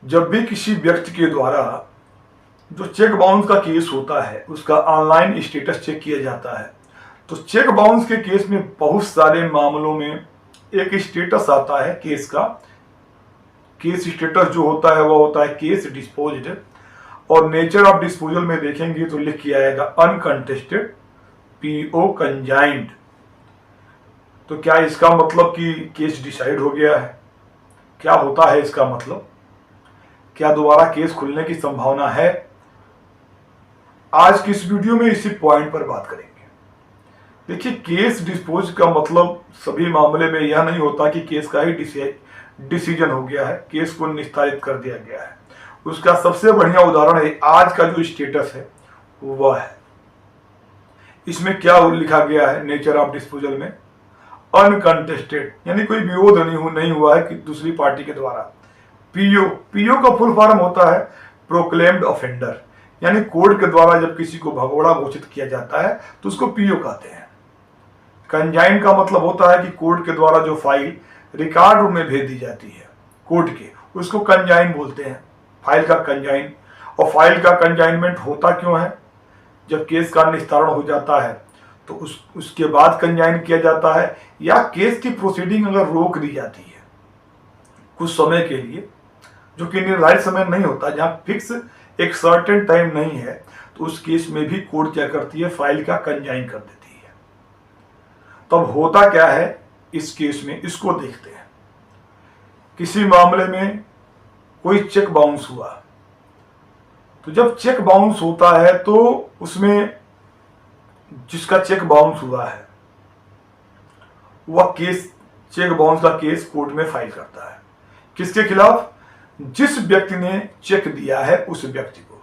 जब भी किसी व्यक्ति के द्वारा जो चेक बाउंस का केस होता है उसका ऑनलाइन स्टेटस चेक किया जाता है, तो चेक बाउंस के केस में बहुत सारे मामलों में एक स्टेटस आता है केस का। केस स्टेटस जो होता है वो होता है केस डिस्पोज्ड, और नेचर ऑफ डिस्पोजल में देखेंगे तो लिख के आएगा अनकंटेस्टेड पीओ कंजाइंड। तो क्या इसका मतलब कि केस डिसाइड हो गया है? क्या होता है इसका मतलब? क्या दोबारा केस खुलने की संभावना है? आज की इस वीडियो में इसी पॉइंट पर बात करेंगे। देखिए, केस डिस्पोज का मतलब सभी मामले में यह नहीं होता कि केस का ही डिसीजन हो गया है, केस को निस्तारित कर दिया गया है। उसका सबसे बढ़िया उदाहरण है आज का जो स्टेटस है वह है। इसमें क्या लिखा गया है नेचर ऑफ डिस्पोजल में? अनकंटेस्टेड, यानी कोई विरोध नहीं हुआ है कि दूसरी पार्टी के द्वारा। पीओ का फुल फॉर्म होता है प्रोक्लेम्ड ऑफेंडर, यानी कोर्ट के द्वारा जब किसी को भगोड़ा घोषित किया जाता है तो उसको पीओ कहते हैं। कंजाइन का मतलब होता है कि कोर्ट के द्वारा जो फाइल रिकॉर्ड रूम में भेज दी जाती है कोर्ट के, उसको कंजाइन बोलते हैं, फाइल का कंजाइन। और फाइल का कंजाइनमेंट होता क्यों है? जब केस का निस्तारण हो जाता है तो उसके बाद कंजाइन किया जाता है, या केस की प्रोसीडिंग अगर रोक दी जाती है कुछ समय के लिए, जो कि निर्धारित समय नहीं होता, जहां फिक्स एक सर्टेन टाइम नहीं है, तो उस केस में भी कोर्ट क्या करती है? फाइल का कंजाइन कर देती है। तब होता क्या है इस केस में, इसको देखते हैं। किसी मामले में कोई चेक बाउंस हुआ, तो जब चेक बाउंस होता है तो उसमें जिसका चेक बाउंस हुआ है वह केस, चेक बाउंस का केस कोर्ट में फाइल करता है। किसके खिलाफ? जिस व्यक्ति ने चेक दिया है उस व्यक्ति को।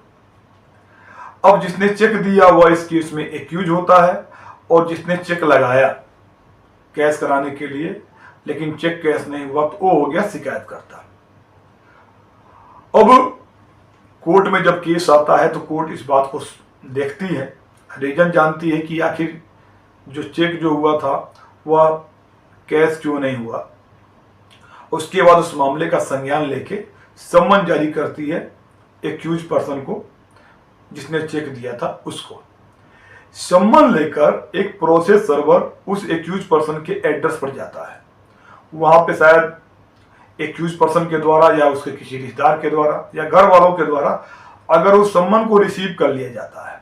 अब जिसने चेक दिया वह इस केस में एक्यूज होता है, और जिसने चेक लगाया कैश कराने के लिए लेकिन चेक कैश नहीं हुआ तो वो हो गया शिकायतकर्ता। अब कोर्ट में जब केस आता है तो कोर्ट इस बात को देखती है, रीजन जानती है कि आखिर जो चेक जो हुआ था वह कैश क्यों नहीं हुआ। उसके बाद उस मामले का संज्ञान लेके सम्मन जारी करती है एक्यूज पर्सन को, जिसने चेक दिया था उसको। सम्मन लेकर एक प्रोसेस सर्वर उस एक्यूज पर्सन के एड्रेस पर जाता है। वहां पे शायद एक्यूज पर्सन के द्वारा या उसके किसी रिश्तेदार के द्वारा या घर वालों के द्वारा अगर उस सम्मन को रिसीव कर लिया जाता है,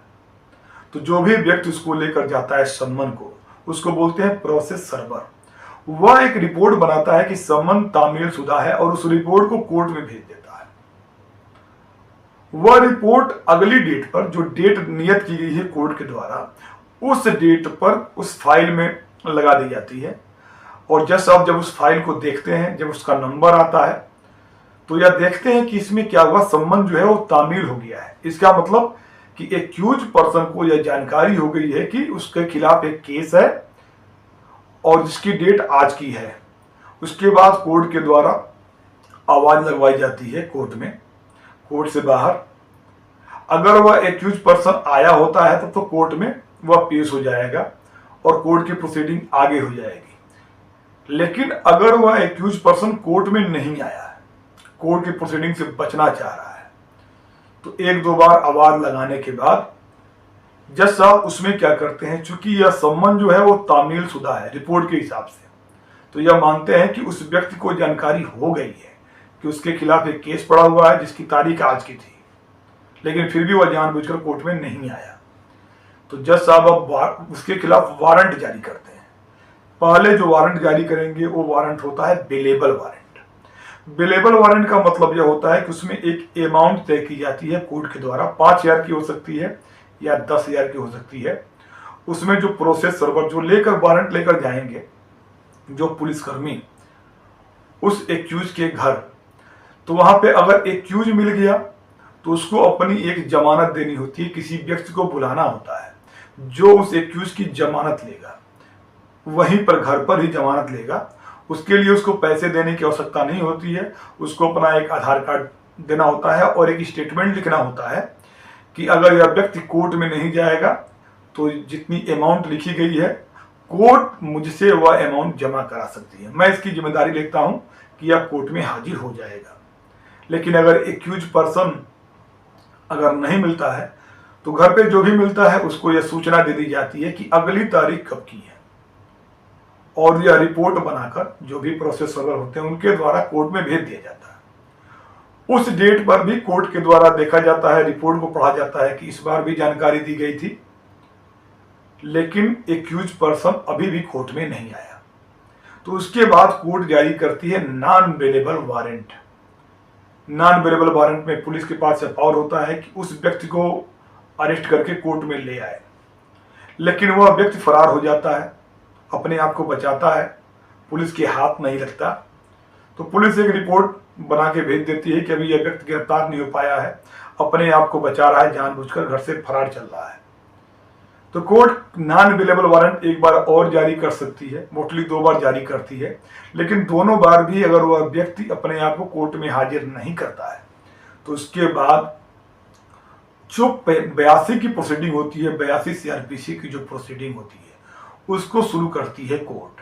तो जो भी व्यक्ति उसको लेकर जाता है सम्मन को, उसको बोलते हैं प्रोसेस सर्वर। वह एक रिपोर्ट बनाता है कि सम्मन तामील शुदा है और उस रिपोर्ट को कोर्ट में भेज देता है। वह रिपोर्ट अगली डेट पर, जो डेट नियत की गई है कोर्ट के द्वारा, उस डेट पर उस फाइल में लगा दी जाती है। और जब उस फाइल को देखते हैं, जब उसका नंबर आता है, तो यह देखते हैं कि इसमें क्या हुआ, सम्मन जो है वो तामील हो गया है। इसका मतलब कि एक्यूज पर्सन को यह जानकारी हो गई है कि उसके खिलाफ एक केस है और जिसकी डेट आज की है। उसके बाद कोर्ट के द्वारा आवाज लगवाई जाती है कोर्ट में, कोर्ट से बाहर। अगर वह एक्यूज पर्सन आया होता है तो कोर्ट में वह पेश हो जाएगा और कोर्ट की प्रोसीडिंग आगे हो जाएगी। लेकिन अगर वह एक्यूज पर्सन कोर्ट में नहीं आया है, कोर्ट की प्रोसीडिंग से बचना चाह रहा है, तो एक दो बार आवाज लगाने के बाद जज साहब उसमें क्या करते हैं, चूंकि यह सम्मन जो है वो तामील शुदा है रिपोर्ट के हिसाब से, तो यह मानते हैं कि उस व्यक्ति को जानकारी हो गई है कि उसके खिलाफ एक केस पड़ा हुआ है जिसकी तारीख आज की थी, लेकिन फिर भी वह जानबूझकर कोर्ट में नहीं आया। तो जज साहब अब उसके खिलाफ वारंट जारी करते हैं। पहले जो वारंट जारी करेंगे वो वारंट होता है बेलेबल वारंट। बेलेबल वारंट का मतलब यह होता है कि उसमें एक अमाउंट तय की जाती है कोर्ट के द्वारा, 5,000 की हो सकती है या 10,000 की हो सकती है। उसमें जो प्रोसेस सर्वर जो लेकर वारंट लेकर जाएंगे, जो पुलिसकर्मी उस एक्यूज के घर, तो वहां पे अगर एक्यूज मिल गया तो उसको अपनी एक जमानत देनी होती है, किसी व्यक्ति को बुलाना होता है जो उस एक्यूज की जमानत लेगा, वहीं पर घर पर ही जमानत लेगा। उसके लिए उसको पैसे देने की आवश्यकता नहीं होती है, उसको अपना एक आधार कार्ड देना होता है और एक स्टेटमेंट लिखना होता है कि अगर यह व्यक्ति कोर्ट में नहीं जाएगा तो जितनी अमाउंट लिखी गई है कोर्ट मुझसे वह अमाउंट जमा करा सकती है, मैं इसकी जिम्मेदारी लेता हूं कि यह कोर्ट में हाजिर हो जाएगा। लेकिन अगर एक्यूज पर्सन अगर नहीं मिलता है तो घर पे जो भी मिलता है उसको यह सूचना दे दी जाती है कि अगली तारीख कब की है, और यह रिपोर्ट बनाकर जो भी प्रोसेस सर्वर होते हैं उनके द्वारा कोर्ट में भेज दिया जाता है। उस डेट पर भी कोर्ट के द्वारा देखा जाता है, रिपोर्ट को पढ़ा जाता है कि इस बार भी जानकारी दी गई थी, लेकिन एक्यूज पर्सन अभी भी कोर्ट में नहीं आया। तो उसके बाद कोर्ट जारी करती है non bailable warrant. Non bailable warrant में पुलिस के पास यह पावर होता है कि उस व्यक्ति को अरेस्ट करके कोर्ट में ले आए, लेकिन वह व्यक्ति फरार हो जाता है, अपने आप को बचाता है, पुलिस के हाथ नहीं लगता। तो पुलिस एक रिपोर्ट बना के भेज देती है कि अभी यह व्यक्ति गिरफ्तार नहीं हो पाया है, अपने आप को बचा रहा है, जानबूझकर घर से फरार चल रहा है। तो कोर्ट नॉन बेलेबल वारंट एक बार और जारी कर सकती है, मोस्टली 2 बार जारी करती है, लेकिन दोनों बार भी अगर वह व्यक्ति अपने आप को कोर्ट में हाजिर नहीं करता है तो उसके बाद जो 82 की प्रोसीडिंग होती है, 82 CRPC की जो प्रोसीडिंग होती है उसको शुरू करती है कोर्ट।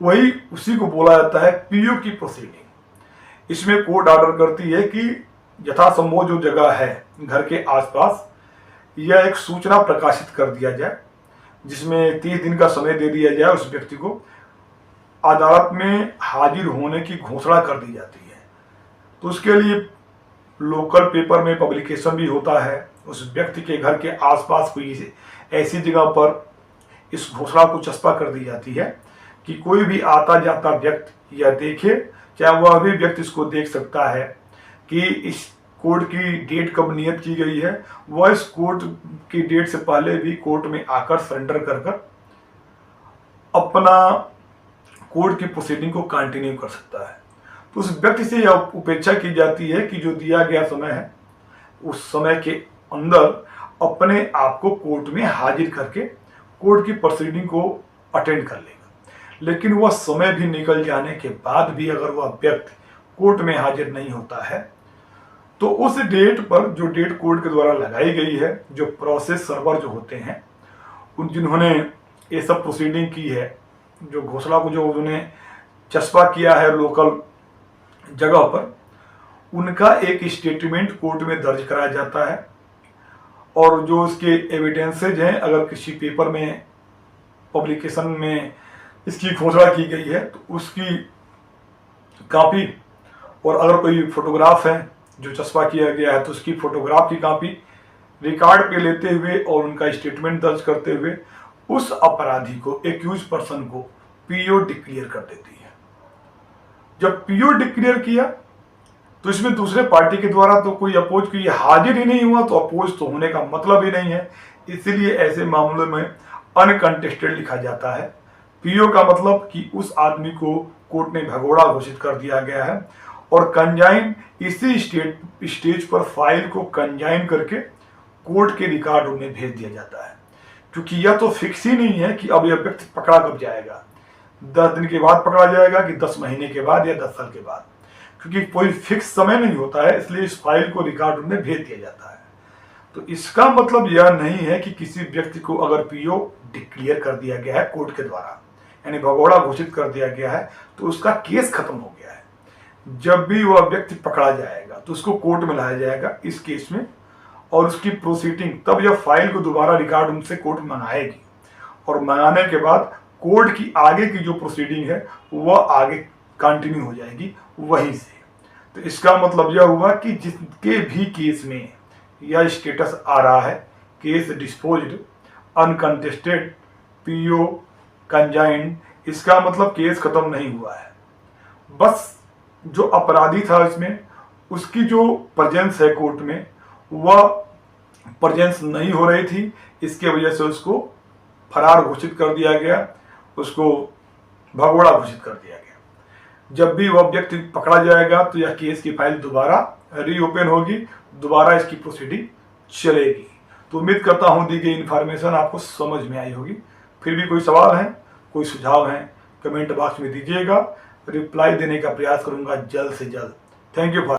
वही उसी को बोला जाता है PO की प्रोसीडिंग। इसमें कोर्ट ऑर्डर करती है कि यथासंभव जो जगह है घर के आसपास यह एक सूचना प्रकाशित कर दिया जाए, जिसमें 30 दिन का समय दे दिया जाए उस व्यक्ति को, अदालत में हाजिर होने की घोषणा कर दी जाती है। तो उसके लिए लोकल पेपर में पब्लिकेशन भी होता है, उस व्यक्ति के घर के आसपास कोई ऐसी जगह पर इस घोषणा को चस्पा कर दी जाती है कि कोई भी आता जाता व्यक्ति यह देखे, चाहे वह भी व्यक्ति इसको देख सकता है कि इस कोर्ट की डेट कब नियत की गई है, वह इस कोर्ट की डेट से पहले भी कोर्ट में आकर सरेंडर कर अपना कोर्ट की प्रोसीडिंग को कंटिन्यू कर सकता है। तो उस व्यक्ति से यह अपेक्षा की जाती है कि जो दिया गया समय है उस समय के अंदर अपने आप को कोर्ट में हाजिर करके कोर्ट की प्रोसीडिंग को अटेंड कर लेगा। लेकिन वह समय भी निकल जाने के बाद भी अगर वह व्यक्ति कोर्ट में हाजिर नहीं होता है तो उस डेट पर, जो डेट कोर्ट के द्वारा लगाई गई है, जो प्रोसेस सर्वर जो होते हैं उन जिन्होंने ये सब प्रोसीडिंग की है, जो घोषणा को जो उन्होंने चस्पा किया है लोकल जगह पर, उनका एक स्टेटमेंट कोर्ट में दर्ज कराया जाता है। और जो उसके एविडेंसेज हैं, अगर किसी पेपर में पब्लिकेशन में इसकी घोषणा की गई है तो उसकी कॉपी, और अगर कोई फोटोग्राफ है जो चस्पा किया गया है तो उसकी फोटोग्राफ की कॉपी रिकॉर्ड पे लेते हुए और उनका स्टेटमेंट दर्ज करते हुए उस अपराधी को, एक्यूज पर्सन को PO डिक्लेयर कर देती है। जब PO डिक्लेयर किया तो इसमें दूसरे पार्टी के द्वारा तो कोई अपोज की हाजिर ही नहीं हुआ, तो अपोज तो होने का मतलब ही नहीं है। इसलिए ऐसे मामलों में अनकंटेस्टेड लिखा जाता है। PO का मतलब कि उस आदमी को कोर्ट ने भगोड़ा घोषित कर दिया गया है, और कंजाइन इसी स्टेज पर फाइल को कंजाइन करके कोर्ट के रिकॉर्ड में भेज दिया जाता है। क्योंकि यह तो फिक्स ही नहीं है कि अब यह व्यक्ति पकड़ा कब जाएगा, 10 दिन के बाद पकड़ा जाएगा कि 10 महीने के बाद या 10 साल के बाद, क्योंकि कोई फिक्स समय नहीं होता है। इसलिए इस फाइल को रिकॉर्ड में भेज दिया जाता है। तो इसका मतलब यह नहीं है कि किसी व्यक्ति को अगर PO डिक्लेयर कर दिया गया है कोर्ट के द्वारा, यानी भगोड़ा घोषित कर दिया गया है, तो उसका केस खत्म हो गया है। जब भी वह व्यक्ति पकड़ा जाएगा तो उसको कोर्ट में लाया जाएगा इस केस में, और उसकी प्रोसीडिंग, तब यह फाइल को दोबारा रिकॉर्ड उनसे कोर्ट मंगाएगी, और मंगाने के बाद कोर्ट की आगे की जो प्रोसीडिंग है वह आगे कंटिन्यू हो जाएगी वहीं से। तो इसका मतलब यह हुआ कि जिसके भी केस में यह स्टेटस आ रहा है, केस डिस्पोज्ड, अनकंटेस्टेड, PO कंजाइंड, इसका मतलब केस खत्म नहीं हुआ है। बस जो अपराधी था इसमें, उसकी जो प्रेजेंस है कोर्ट में, वह प्रेजेंस नहीं हो रही थी, इसके वजह से उसको फरार घोषित कर दिया गया, उसको भगोड़ा घोषित कर दिया गया। जब भी वह व्यक्ति पकड़ा जाएगा तो यह केस की फाइल दोबारा रीओपन होगी, दोबारा इसकी प्रोसीडिंग चलेगी। तो उम्मीद करता हूं दी गई इन्फॉर्मेशन आपको समझ में आई होगी। फिर भी कोई सवाल है, कोई सुझाव है, कमेंट बॉक्स में दीजिएगा, रिप्लाई देने का प्रयास करूंगा जल्द से जल्द। Thank you for